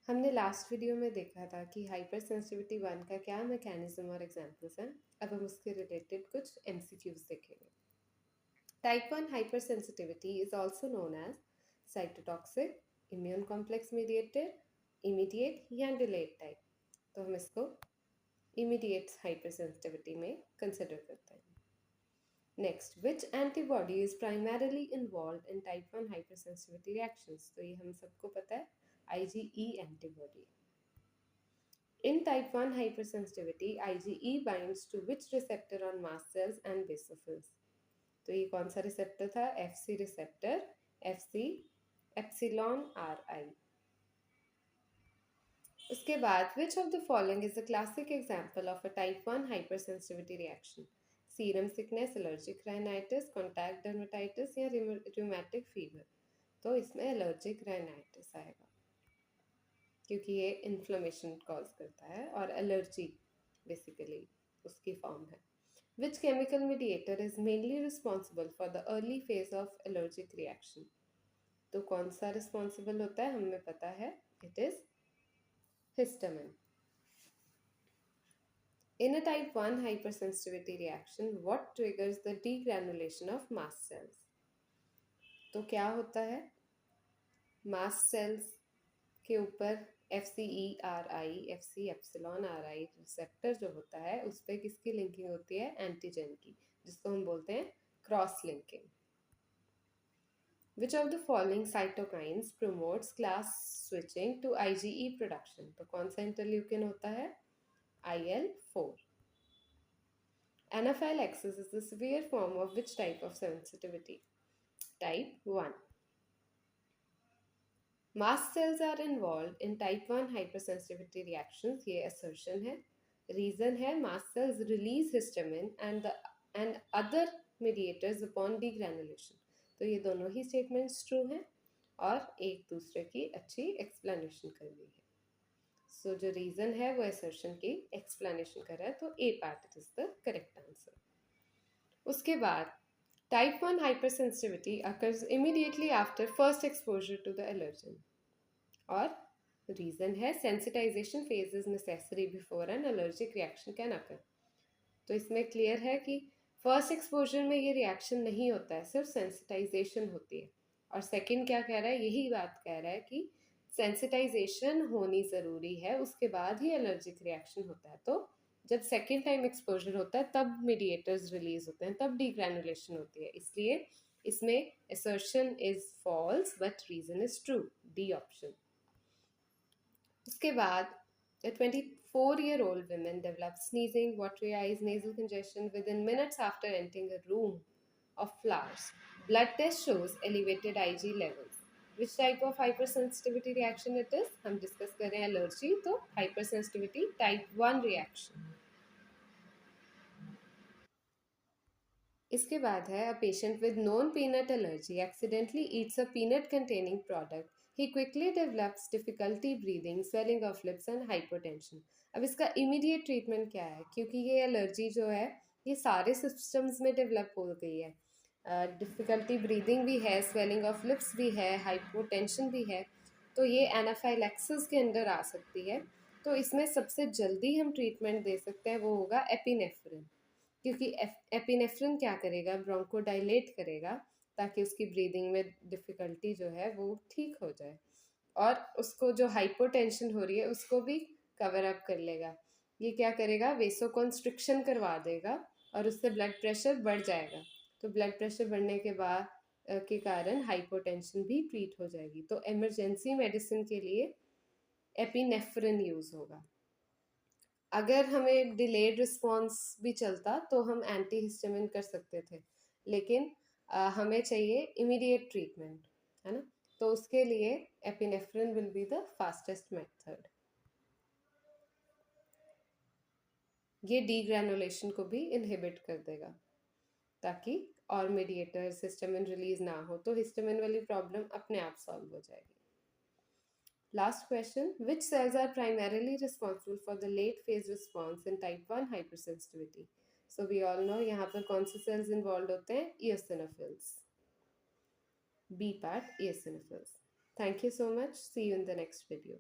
हमने last video में देखा था कि हाइपर सेंसिटिविटी 1 का क्या मैकेनिज्म और एग्जांपल्स हैं। अब हम उसके रिलेटेड कुछ एमसीक्यूज देखेंगे। Type 1 hypersensitivity is also known as cytotoxic, immune complex mediated, immediate या डिलेड टाइप। तो हम इसको इमीडिएट हाइपर सेंसिटिविटी में कंसिडर करते हैं। Next, which antibody is primarily involve in type 1 hypersensitivity reactions. तो ये हम सबको पता है, IgE antibody. In type 1 hypersensitivity, IgE binds to which receptor on mast cells and basophils? तो ये कौन सा रिसेप्टर था? FC receptor, FC epsilon RI। उसके बाद which of the following is a classic example of a type 1 hypersensitivity reaction? Serum sickness, allergic rhinitis, contact dermatitis या rheumatic fever। तो इसमें allergic rhinitis आएगा क्योंकि ये इन्फ्लेमेशन कॉज करता है और एलर्जी बेसिकली उसकी फॉर्म है। Which chemical mediator is mainly responsible for the early phase of allergic reaction. तो कौन सा रिस्पॉन्सिबल होता है, हमें पता है, it is histamine. In a type 1 hypersensitivity reaction, what triggers the degranulation of mast cells? तो क्या होता है, मास्ट सेल्स के ऊपर FC एप्सिलॉन RI रिसेप्टर जो होता है उस पर किसकी लिंकिंग होती है? एंटीजन की, जिसको हम बोलते हैं cross linking. Which of the following cytokines promotes class switching to IgE production? तो कौन सा इंटरल्यूकिन होता है? IL-4। Anaphylaxis is the severe form of which type of sensitivity? Type 1. Mast cells are involved in type 1 hypersensitivity reactions, ये assertion है। Reason है mast cells release histamine and other mediators upon degranulation। तो ये दोनों ही statements true हैं और एक दूसरे की अच्छी explanation कर दी है। So जो reason है वो assertion की explanation कर रहा है, तो A part is the correct answer। उसके बाद Type 1 hypersensitivity occurs immediately after first exposure to the allergen। और reason है sensitization phase is necessary before an allergic reaction can occur। तो इसमें clear है कि first exposure में ये reaction नहीं होता है, सिर्फ sensitization होती है। और second क्या कह रहा है, यही बात कह रहा है कि sensitization होनी ज़रूरी है, उसके बाद ही allergic reaction होता है। तो जब सेकेंड टाइम एक्सपोजर होता है तब मीडिएटर्स रिलीज होते हैं, तब डीग्रैनुलेशन होती है। इसलिए इसमें assertion is false but reason is true, D option. उसके बाद a 24-year-old woman develops sneezing, watery eyes, nasal congestion within minutes after entering a room of flowers. Blood test shows elevated Ig levels. Which type of hypersensitivity reaction it is? हम discuss कर रहे हैं allergy, तो hypersensitivity type 1 reaction। इसके बाद है a patient with known peanut allergy accidentally eats a peanut containing product. He quickly develops difficulty breathing, swelling of lips and hypotension. अब इसका immediate treatment क्या है, क्योंकि ये एलर्जी जो है ये सारे सिस्टम्स में डेवलप हो गई है। डिफ़िकल्टी ब्रीदिंग भी है, स्वेलिंग ऑफ लिप्स भी है, हाइपोटेंशन भी है, तो ये एनाफाइलैक्सिस के अंदर आ सकती है। तो इसमें सबसे जल्दी हम ट्रीटमेंट दे सकते हैं वो होगा एपिनेफ्रिन, क्योंकि एपिनेफ्रिन क्या करेगा, ब्रोंको डायलेट करेगा ताकि उसकी ब्रीदिंग में डिफ़िकल्टी जो है वो ठीक हो जाए, और उसको जो हाइपोटेंशन हो रही है उसको भी कवर अप कर लेगा। ये क्या करेगा, वेसोकॉन्स्ट्रिक्शन करवा देगा और उससे ब्लड प्रेशर बढ़ जाएगा। तो ब्लड प्रेशर बढ़ने के बाद के कारण हाइपोटेंशन भी ट्रीट हो जाएगी। तो इमरजेंसी मेडिसिन के लिए एपिनेफ्रिन यूज़ होगा। अगर हमें डिलेड रिस्पॉन्स भी चलता तो हम एंटी हिस्टामिन कर सकते थे, लेकिन हमें चाहिए इमीडिएट ट्रीटमेंट, है ना। तो उसके लिए epinephrine will be the fastest method. ये डीग्रैनुलेशन को भी इनहिबिट कर देगा ताकि और मीडिएटर हिस्टामिन रिलीज ना हो, तो हिस्टामिन वाली प्रॉब्लम अपने आप सॉल्व हो जाएगी। Last question, which cells are primarily responsible for the late phase response in type 1 hypersensitivity? So we all know यहाँ पर कौन से cells involved होते हैं, eosinophils। B part, eosinophils। Thank you so much, see you in the next video।